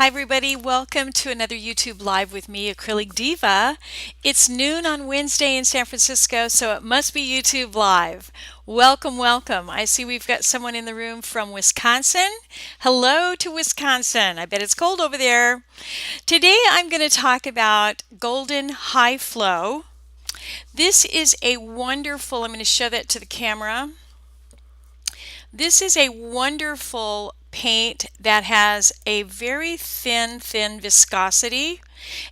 Hi everybody, welcome to another YouTube Live with me, Acrylic Diva. It's noon on Wednesday in San Francisco, so it must be YouTube Live. Welcome, welcome. I see we've got someone in the room from Wisconsin. Hello to Wisconsin. I bet it's cold over there. Today I'm going to talk about Golden High Flow. This is a wonderful, I'm going to show that to the camera. This is a wonderful paint that has a very thin viscosity,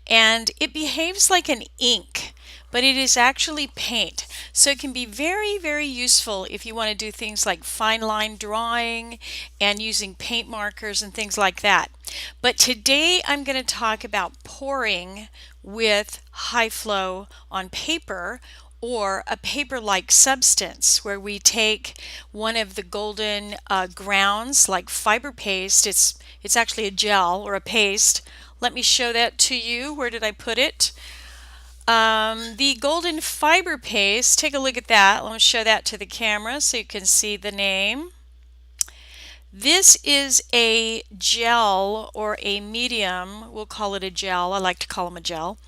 and it behaves like an ink, but it is actually paint. So it can be very useful if you want to do things like fine line drawing and using paint markers and things like that. But today I'm going to talk about pouring with high flow on paper, or a paper-like substance where we take one of the golden grounds like fiber paste. It's actually a gel or a paste. Let me show that to you. Where did I put it? The golden fiber paste, take a look at that. Let me show that to the camera so you can see the name. This is a gel or a medium. We'll call it a gel. I like to call them a gel.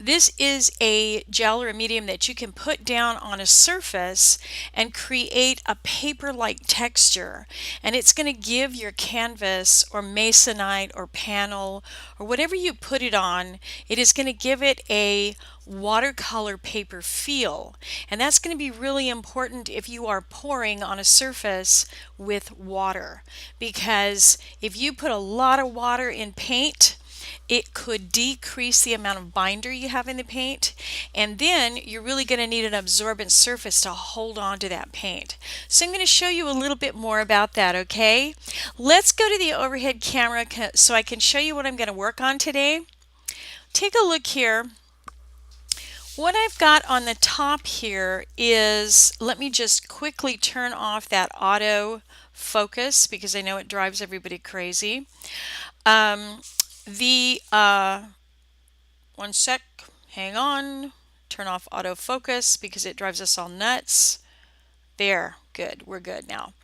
This is a gel or a medium that you can put down on a surface and create a paper-like texture. And it's going to give your canvas or masonite or panel or whatever you put it on, it is going to give it a watercolor paper feel. And that's going to be really important if you are pouring on a surface with water. Because if you put a lot of water in paint, it could decrease the amount of binder you have in the paint, and then you're really going to need an absorbent surface to hold on to that paint. So I'm going to show you a little bit more about that, okay? Let's go to the overhead camera so I can show you what I'm going to work on today. Take a look here. What I've got on the top here is, let me just quickly turn off that auto focus because I know it drives everybody crazy. One sec, hang on, turn off autofocus because it drives us all nuts. There, good, we're good now.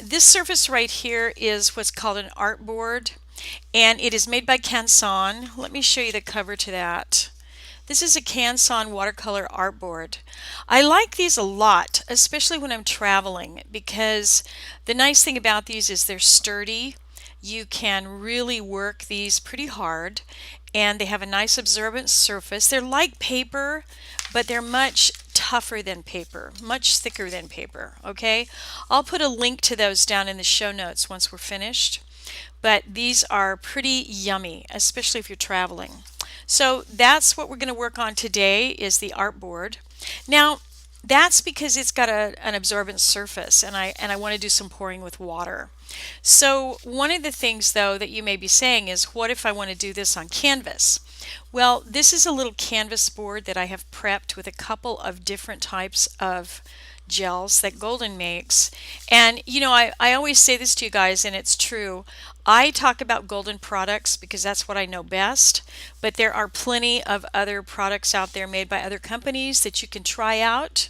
This surface right here is what's called an artboard, and it is made by Canson. Let me show you the cover to that. This is a Canson watercolor artboard. I like these a lot, especially when I'm traveling, because the nice thing about these is they're sturdy. You can really work these pretty hard, and they have a nice absorbent surface. They're like paper, but they're much tougher than paper, much thicker than paper, okay? I'll put a link to those down in the show notes once we're finished. But these are pretty yummy, especially if you're traveling. So that's what we're going to work on today, is the artboard. Now, that's because it's got an absorbent surface, and I want to do some pouring with water. So one of the things though that you may be saying is, what if I want to do this on canvas? Well, this is a little canvas board that I have prepped with a couple of different types of gels that Golden makes. And you know, I always say this to you guys, and it's true. I talk about Golden products because that's what I know best, but there are plenty of other products out there made by other companies that you can try out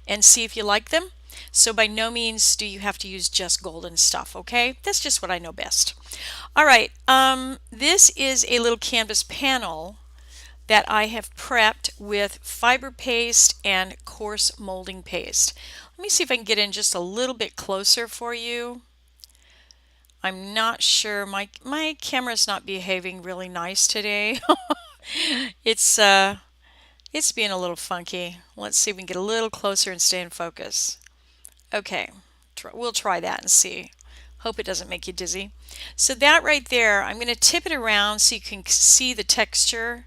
and see if you like them. So by no means do you have to use just Golden stuff, okay? That's just what I know best. All right, this is a little canvas panel that I have prepped with fiber paste and coarse molding paste. Let me see if I can get in just a little bit closer for you. I'm not sure, my camera's not behaving really nice today. It's being a little funky. Let's see if we can get a little closer and stay in focus. Okay, we'll try that and see. Hope it doesn't make you dizzy. So that right there, I'm going to tip it around so you can see the texture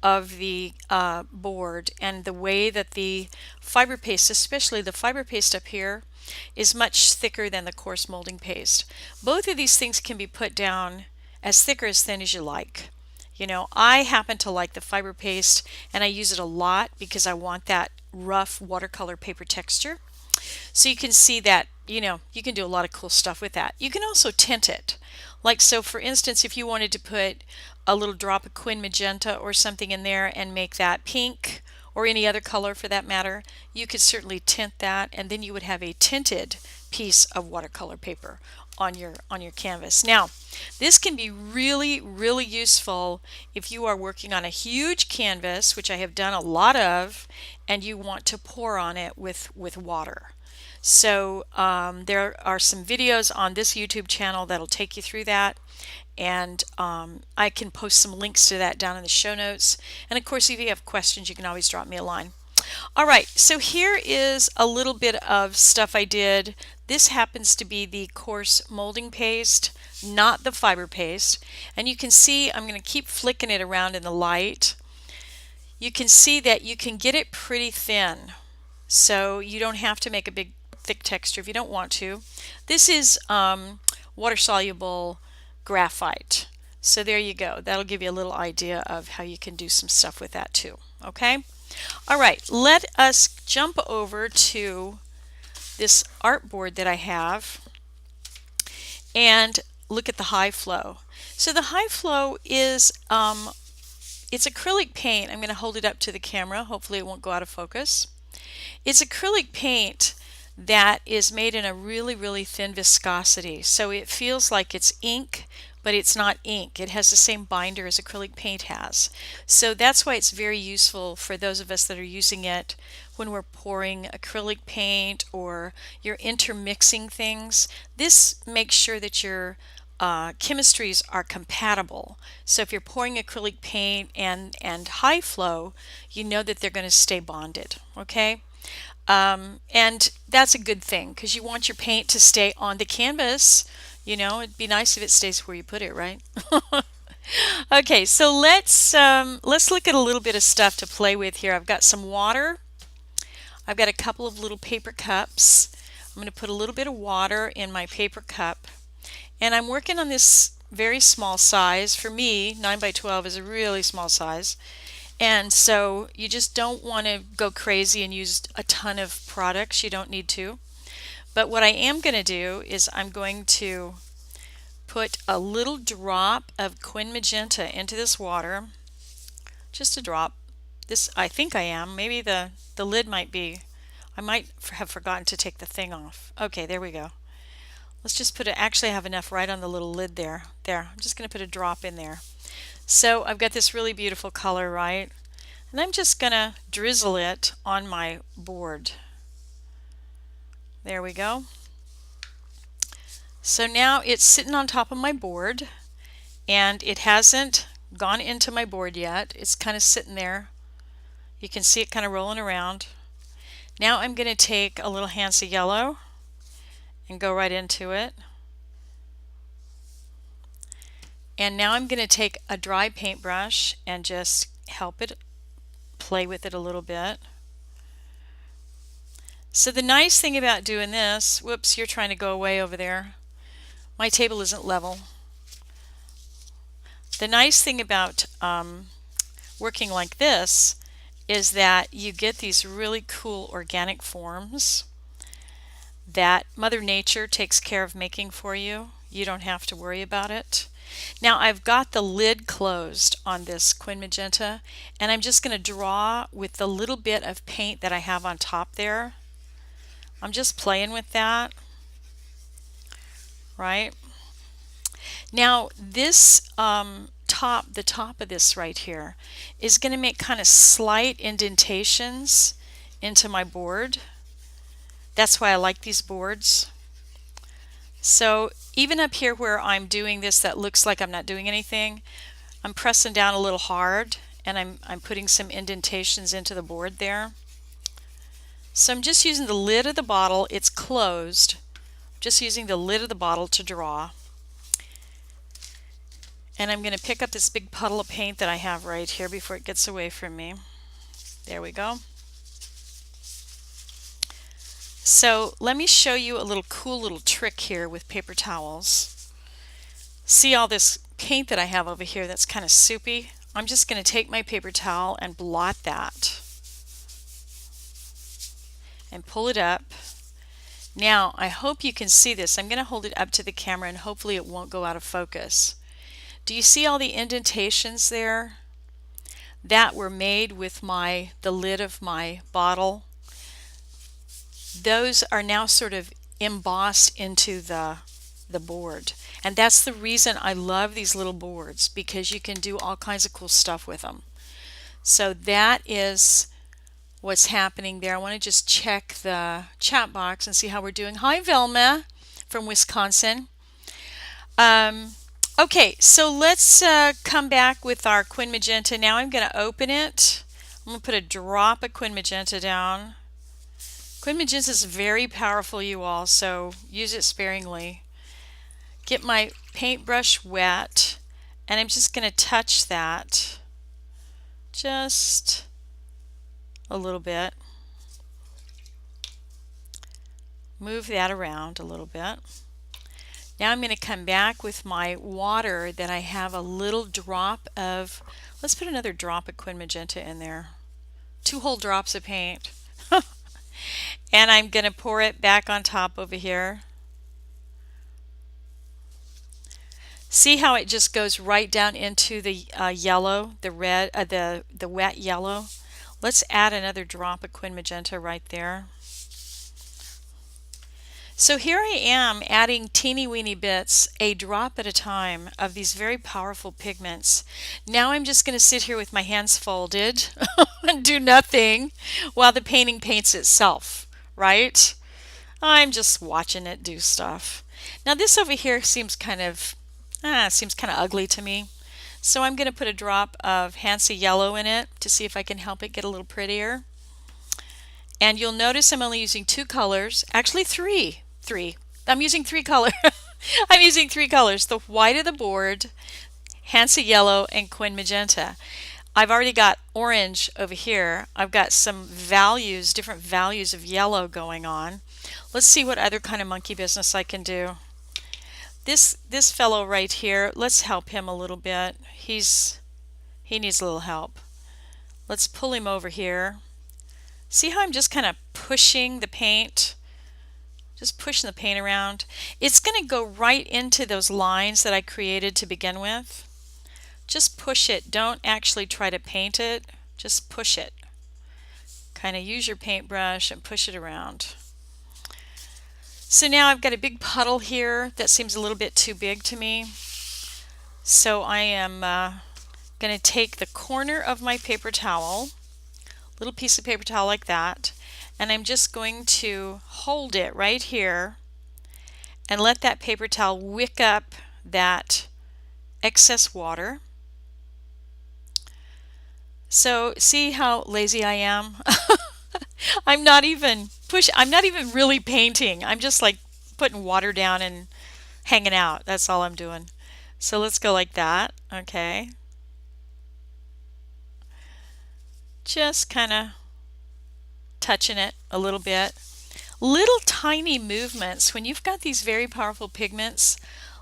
of the board and the way that the fiber paste, especially the fiber paste up here, is much thicker than the coarse molding paste. Both of these things can be put down as thick or as thin as you like. You know, I happen to like the fiber paste, and I use it a lot because I want that rough watercolor paper texture. So you can see that, you know, you can do a lot of cool stuff with that. You can also tint it. Like, so for instance, if you wanted to put a little drop of Quin Magenta or something in there and make that pink, or any other color for that matter, you could certainly tint that, and then you would have a tinted piece of watercolor paper on your canvas. Now, this can be really, really useful if you are working on a huge canvas, which I have done a lot of, and you want to pour on it with water. So there are some videos on this YouTube channel that'll take you through that, and I can post some links to that down in the show notes. And of course, if you have questions, you can always drop me a line. All right, so here is a little bit of stuff I did. This happens to be the coarse molding paste, not the fiber paste. And you can see I'm going to keep flicking it around in the light. You can see that you can get it pretty thin. So you don't have to make a big thick texture if you don't want to. This is water-soluble graphite. So there you go. That'll give you a little idea of how you can do some stuff with that too. Okay? All right, let us jump over to this artboard that I have and look at the high flow. So the high flow is it's acrylic paint. I'm going to hold it up to the camera. Hopefully it won't go out of focus. It's acrylic paint that is made in a really, really thin viscosity. So it feels like it's ink, but it's not ink. It has the same binder as acrylic paint has. So that's why it's very useful for those of us that are using it when we're pouring acrylic paint or you're intermixing things. This makes sure that your chemistries are compatible. So if you're pouring acrylic paint and high flow, you know that they're going to stay bonded. Okay? And that's a good thing because you want your paint to stay on the canvas. You know, it'd be nice if it stays where you put it, right? Okay, so let's look at a little bit of stuff to play with here. I've got some water. I've got a couple of little paper cups. I'm going to put a little bit of water in my paper cup. And I'm working on this very small size. For me, 9 by 12 is a really small size. And so you just don't want to go crazy and use a ton of products. You don't need to. But what I am going to do is I'm going to put a little drop of Quin Magenta into this water. Just a drop. This, I think I am. Maybe the lid might be. I might have forgotten to take the thing off. Okay, there we go. Let's just put it. Actually, I have enough right on the little lid there. There. I'm just going to put a drop in there. So I've got this really beautiful color, right? And I'm just going to drizzle it on my board. There we go. So now it's sitting on top of my board and it hasn't gone into my board yet. It's kind of sitting there. You can see it kind of rolling around. Now I'm going to take a little Hansa yellow and go right into it. And now I'm going to take a dry paintbrush and just help it play with it a little bit. So the nice thing about doing this, whoops, you're trying to go away over there. My table isn't level. The nice thing about working like this is that you get these really cool organic forms that Mother Nature takes care of making for you. You don't have to worry about it. Now I've got the lid closed on this Quin Magenta and I'm just going to draw with the little bit of paint that I have on top there. I'm just playing with that, right? Now this the top of this right here is going to make kind of slight indentations into my board. That's why I like these boards. So even up here where I'm doing this that looks like I'm not doing anything, I'm pressing down a little hard and I'm putting some indentations into the board there. So I'm just using the lid of the bottle. It's closed. Just using the lid of the bottle to draw. And I'm going to pick up this big puddle of paint that I have right here before it gets away from me. There we go. So let me show you a cool little trick here with paper towels. See all this paint that I have over here that's kind of soupy? I'm just going to take my paper towel and blot that and pull it up. Now I hope you can see this. I'm going to hold it up to the camera and hopefully it won't go out of focus. Do you see all the indentations there that were made with the lid of my bottle? Those are now sort of embossed into the the board. And that's the reason I love these little boards, because you can do all kinds of cool stuff with them. So that is what's happening there. I want to just check the chat box and see how we're doing. Hi, Velma from Wisconsin. Okay, so let's come back with our Quin Magenta. Now I'm going to open it. I'm going to put a drop of Quin Magenta down. Quin Magenta is very powerful, you all, so use it sparingly. Get my paintbrush wet, and I'm just going to touch that just a little bit. Move that around a little bit. Now I'm going to come back with my water that I have a little drop of, let's put another drop of Quin Magenta in there. 2 whole drops of paint. And I'm going to pour it back on top over here. See how it just goes right down into the yellow, the red, the wet yellow. Let's add another drop of Quin Magenta right there. So here I am adding teeny weeny bits, a drop at a time, of these very powerful pigments. Now I'm just going to sit here with my hands folded and do nothing while the painting paints itself, right? I'm just watching it do stuff. Now this over here seems kind of ugly to me. So I'm going to put a drop of Hansa Yellow in it to see if I can help it get a little prettier. And you'll notice I'm only using 2 colors, actually three. I'm using 3 colors. I'm using 3 colors, the white of the board, Hansa Yellow, and Quin Magenta. I've already got orange over here. I've got some values, different values of yellow going on. Let's see what other kind of monkey business I can do. This fellow right here, let's help him a little bit. He needs a little help. Let's pull him over here. See how I'm just kind of pushing the paint? Just pushing the paint around. It's going to go right into those lines that I created to begin with. Just push it. Don't actually try to paint it. Just push it. Kind of use your paintbrush and push it around. So now I've got a big puddle here that seems a little bit too big to me. So I am going to take the corner of my paper towel, little piece of paper towel like that, and I'm just going to hold it right here and let that paper towel wick up that excess water. So see how lazy I am? I'm not even really painting. I'm just like putting water down and hanging out. That's all I'm doing. So let's go like that. Okay. Just kind of touching it a little bit. Little tiny movements. When you've got these very powerful pigments,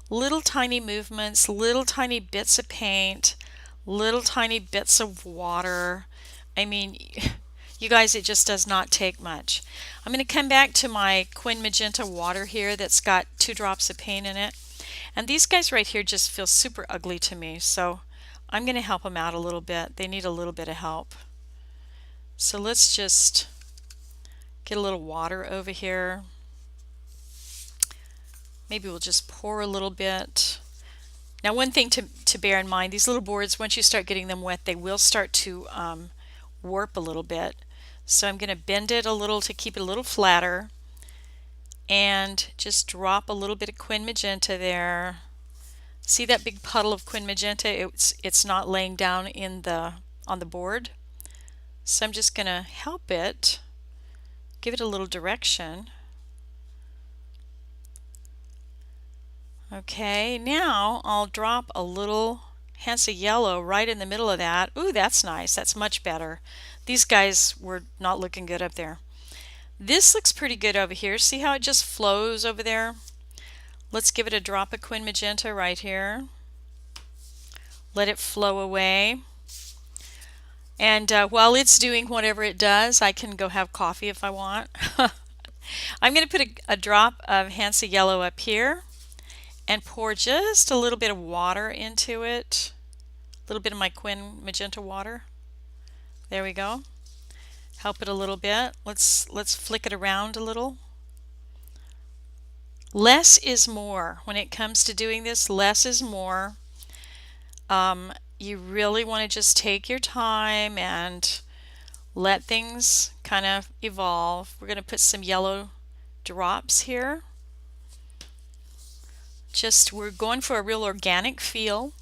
little tiny movements, little tiny bits of paint, little tiny bits of water. I mean, you guys, it just does not take much. I'm going to come back to my Quin Magenta water here that's got 2 drops of paint in it. And these guys right here just feel super ugly to me. So I'm going to help them out a little bit. They need a little bit of help. So let's just get a little water over here. Maybe we'll just pour a little bit. Now one thing to bear in mind, these little boards, once you start getting them wet, they will start to warp a little bit. So I'm going to bend it a little to keep it a little flatter, and just drop a little bit of Quin Magenta there. See that big puddle of Quin Magenta? It's not laying down on the board. So I'm just going to help it, give it a little direction. Okay, now I'll drop a little Hansa Yellow right in the middle of that. Ooh, that's nice. That's much better. These guys were not looking good up there. This looks pretty good over here. See how it just flows over there? Let's give it a drop of Quin Magenta right here. Let it flow away. And while it's doing whatever it does, I can go have coffee if I want. I'm going to put a drop of Hansa Yellow up here and pour just a little bit of water into it. A little bit of my Quin Magenta water. There we go. Help it a little bit. Let's flick it around a little. Less is more. When it comes to doing this, less is more. You really want to just take your time and let things kind of evolve. We're going to put some yellow drops here. We're going for a real organic feel.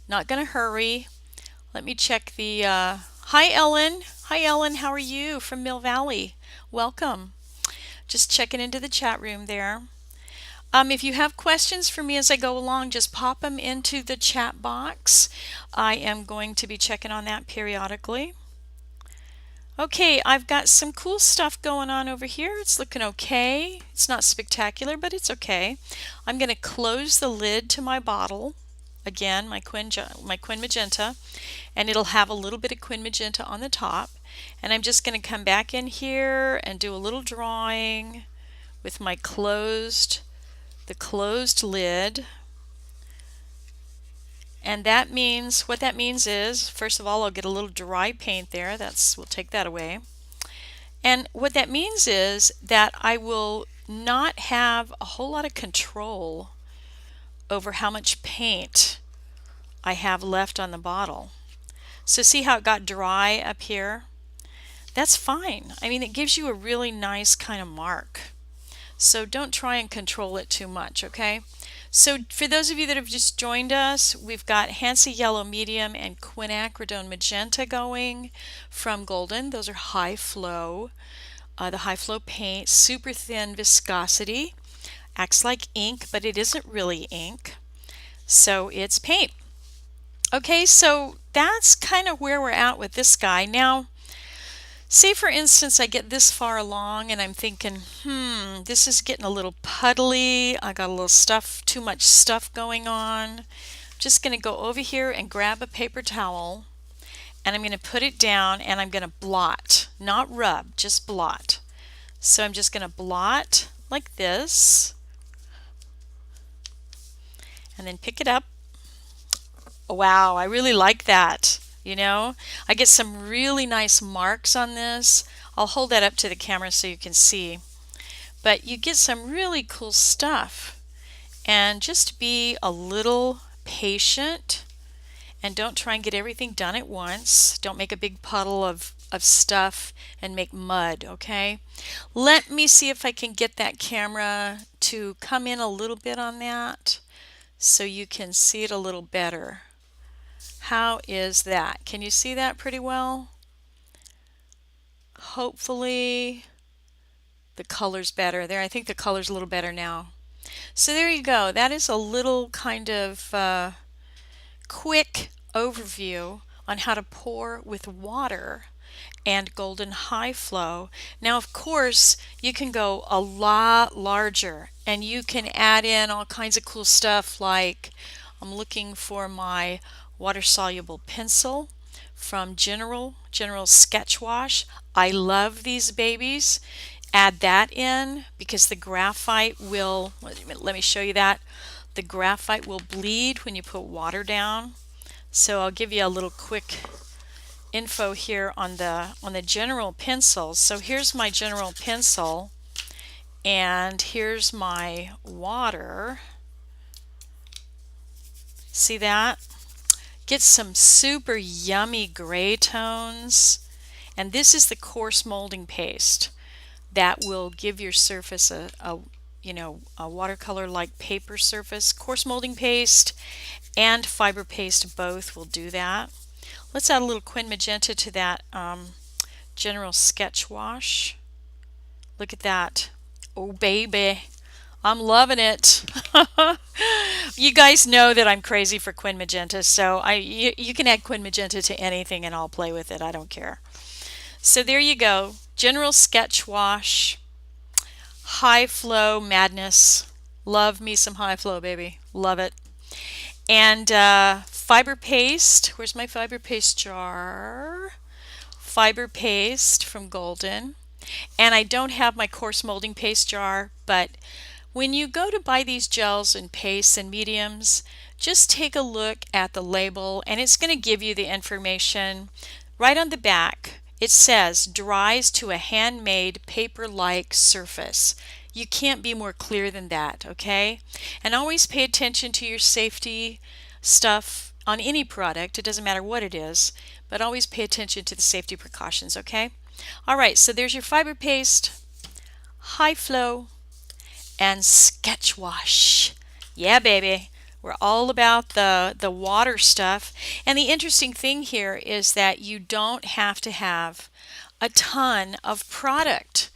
Not going to hurry. Let me check the, hi Ellen. Hi Ellen, how are you from Mill Valley? Welcome. Just checking into the chat room there. If you have questions for me as I go along, just pop them into the chat box. I am going to be checking on that periodically. Okay, I've got some cool stuff going on over here. It's looking okay. It's not spectacular, but it's okay. I'm going to close the lid to my bottle. Again, my Quin Magenta, and it'll have a little bit of Quin Magenta on the top. And I'm just going to come back in here and do a little drawing with my closed lid. And that means, what that means is, first of all, I'll get a little dry paint there. We'll take that away. And what that means is that I will not have a whole lot of control over how much paint I have left on the bottle. So see how it got dry up here? That's fine. I mean, it gives you a really nice kind of mark. So don't try and control it too much, okay? So for those of you that have just joined us, we've got Hansa Yellow Medium and Quinacridone Magenta going from Golden. Those are high flow. The high flow paint, super thin viscosity, acts like ink, but it isn't really ink. So it's paint. Okay, so that's kind of where we're at with this guy. Now, say for instance I get this far along and I'm thinking, this is getting a little puddly. I got a little too much stuff going on. I'm just going to go over here and grab a paper towel and I'm going to put it down and I'm going to blot, not rub, just blot. So I'm just going to blot like this and then pick it up. Wow, I really like that. You know, I get some really nice marks on this. I'll hold that up to the camera so you can see. But you get some really cool stuff. And just be a little patient and don't try and get everything done at once. Don't make a big puddle of stuff and make mud, okay? Let me see if I can get that camera to come in a little bit on that so you can see it a little better. How is that? Can you see that pretty well? Hopefully the color's better there. I think the color's a little better now. So there you go. That is a little kind of quick overview on how to pour with water and Golden High Flow. Now of course you can go a lot larger and you can add in all kinds of cool stuff, like I'm looking for my water soluble pencil from General Sketch Wash. I love these babies. Add that in because the graphite will, let me show you that. The graphite will bleed when you put water down. So I'll give you a little quick info here on the General pencils. So here's my General pencil and here's my water. See that? Get some super yummy gray tones, and this is the coarse molding paste that will give your surface a watercolor like paper surface. Coarse molding paste and fiber paste both will do that. Let's add a little Quin Magenta to that General Sketch Wash. Look at that. Oh baby, I'm loving it. You guys know that I'm crazy for Quin Magenta, so you can add Quin Magenta to anything and I'll play with it. I don't care. So there you go. General Sketch Wash, High Flow Madness. Love me some High Flow, baby. Love it. And fiber paste. Where's my fiber paste jar? Fiber paste from Golden. And I don't have my coarse molding paste jar, but when you go to buy these gels and pastes and mediums, just take a look at the label and it's going to give you the information right on the back. It says dries to a handmade paper-like surface. You can't be more clear than that, okay? And always pay attention to your safety stuff on any product. It doesn't matter what it is, but always pay attention to the safety precautions, okay? All right, so there's your fiber paste, high flow, and sketch wash. Yeah, baby. We're all about the water stuff. And the interesting thing here is that you don't have to have a ton of product.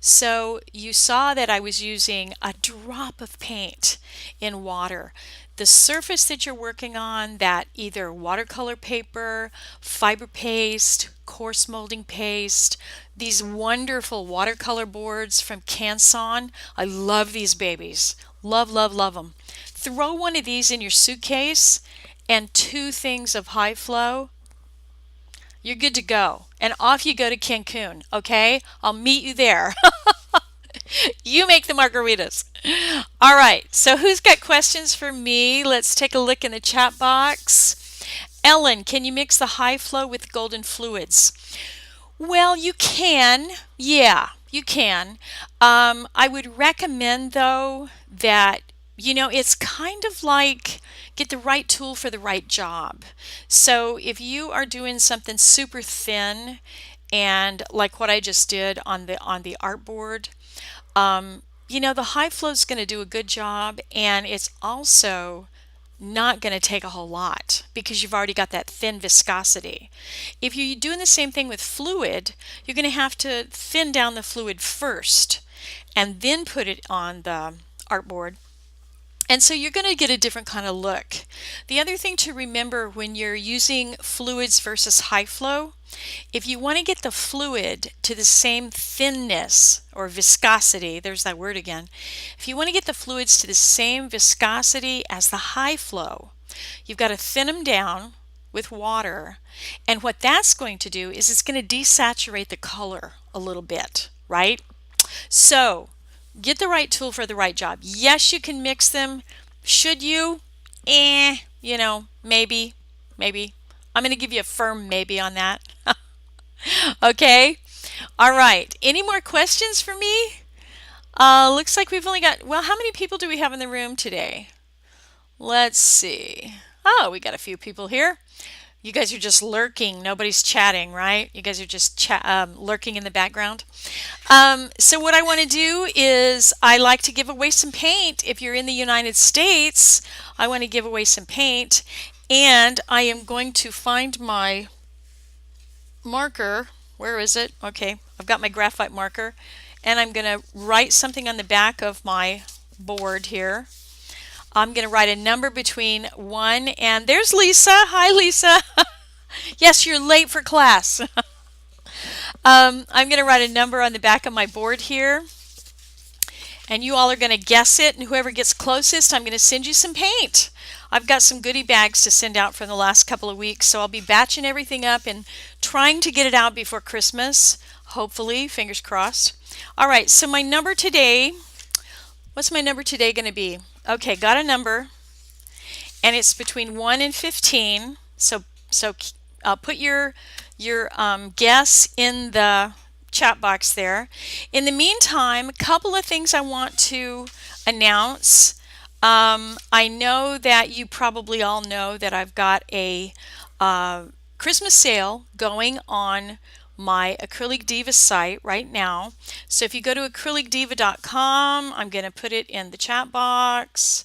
So you saw that I was using a drop of paint in water. The surface that you're working on, that either watercolor paper, fiber paste, coarse molding paste, these wonderful watercolor boards from Canson. I love these babies. Love, love, love them. Throw one of these in your suitcase and 2 things of high flow. You're good to go. And off you go to Cancun, okay? I'll meet you there. You make the margaritas. All right, so who's got questions for me? Let's take a look in the chat box. Ellen, can you mix the high flow with golden fluids? Well, you can. Yeah, you can. I would recommend, though, that, it's kind of like get the right tool for the right job. So if you are doing something super thin, and like what I just did on the artboard, the high flow is going to do a good job, and it's also not going to take a whole lot because you've already got that thin viscosity. If you're doing the same thing with fluid, you're going to have to thin down the fluid first and then put it on the artboard. And so you're going to get a different kind of look. The other thing to remember when you're using fluids versus high flow, if you want to get the fluid to the same thinness or viscosity, there's that word again. If you want to get the fluids to the same viscosity as the high flow, you've got to thin them down with water. And what that's going to do is it's going to desaturate the color a little bit, right? So get the right tool for the right job. Yes, you can mix them. Should you? Maybe. I'm going to give you a firm maybe on that. Okay. All right. Any more questions for me? Looks like we've only got, well, how many people do we have in the room today? Let's see. Oh, we got a few people here. You guys are just lurking. Nobody's chatting, right? You guys are just lurking in the background. So what I want to do is I like to give away some paint. If you're in the United States, I want to give away some paint. And I am going to find my marker. Where is it? Okay, I've got my graphite marker. And I'm going to write something on the back of my board here. I'm going to write a number between 1 and there's Lisa. Hi, Lisa. Yes, you're late for class. I'm going to write a number on the back of my board here. And you all are going to guess it. And whoever gets closest, I'm going to send you some paint. I've got some goodie bags to send out for the last couple of weeks. So I'll be batching everything up and trying to get it out before Christmas. Hopefully, fingers crossed. All right, so my number today, what's my number today going to be? Okay, got a number, and it's between 1 and 15. So put your guess in the chat box there. In the meantime, a couple of things I want to announce. I know that you probably all know that I've got a Christmas sale going on my Acrylic Diva site right now. So if you go to acrylicdiva.com, I'm going to put it in the chat box,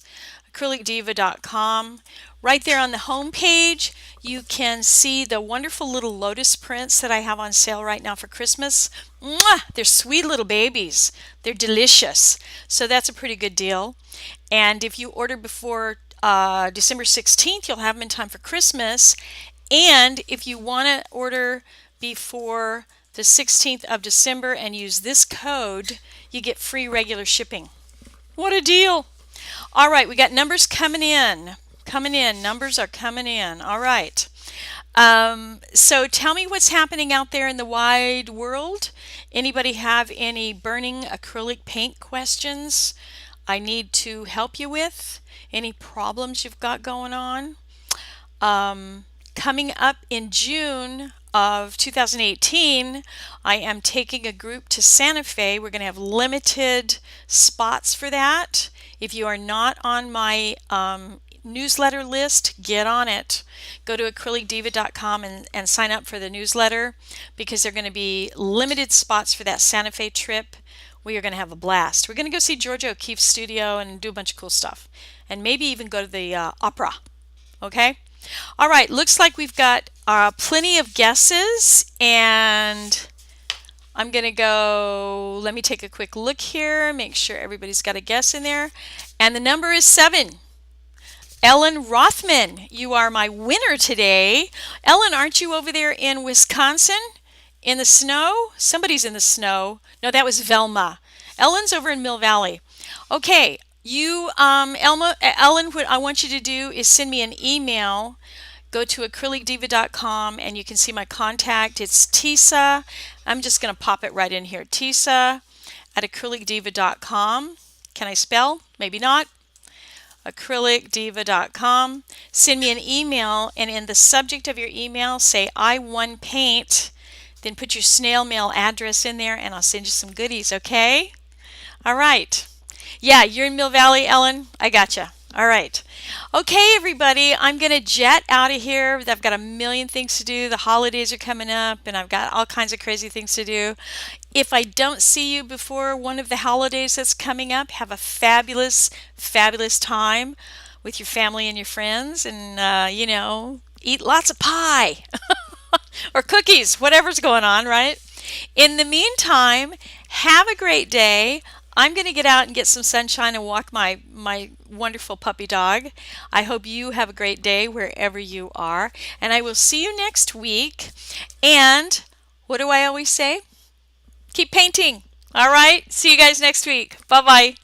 acrylicdiva.com. Right there on the home page, you can see the wonderful little lotus prints that I have on sale right now for Christmas. Mwah! They're sweet little babies. They're delicious. So that's a pretty good deal. And if you order before December 16th, you'll have them in time for Christmas. And if you want to order before the 16th of December and use this code, you get free regular shipping. What a deal! All right, we got numbers coming in. Numbers are coming in. All right. So tell me what's happening out there in the wide world. Anybody have any burning acrylic paint questions I need to help you with? Any problems you've got going on? Coming up in June, of 2018, I am taking a group to Santa Fe. We're going to have limited spots for that. If you are not on my newsletter list, get on it. Go to acrylicdiva.com and sign up for the newsletter, because they're going to be limited spots for that Santa Fe trip. We are going to have a blast. We're going to go see Georgia O'Keeffe's studio and do a bunch of cool stuff, and maybe even go to the opera. Okay? All right, looks like we've got plenty of guesses, and I'm going to go, let me take a quick look here, make sure everybody's got a guess in there. And the number is 7. Ellen Rothman, you are my winner today. Ellen, aren't you over there in Wisconsin? In the snow? Somebody's in the snow. No, that was Velma. Ellen's over in Mill Valley. Okay, Ellen, what I want you to do is send me an email. Go to acrylicdiva.com and you can see my contact. It's Tisa. I'm just going to pop it right in here. Tisa at acrylicdiva.com. Can I spell? Maybe not. acrylicdiva.com. Send me an email, and in the subject of your email say I won paint. Then put your snail mail address in there and I'll send you some goodies, okay? All right. Yeah, you're in Mill Valley, Ellen. I gotcha. All right. Okay, everybody, I'm going to jet out of here. I've got a million things to do. The holidays are coming up, and I've got all kinds of crazy things to do. If I don't see you before one of the holidays that's coming up, have a fabulous, fabulous time with your family and your friends, and, eat lots of pie or cookies, whatever's going on, right? In the meantime, have a great day. I'm going to get out and get some sunshine and walk my wonderful puppy dog. I hope you have a great day wherever you are. And I will see you next week. And what do I always say? Keep painting. All right. See you guys next week. Bye-bye.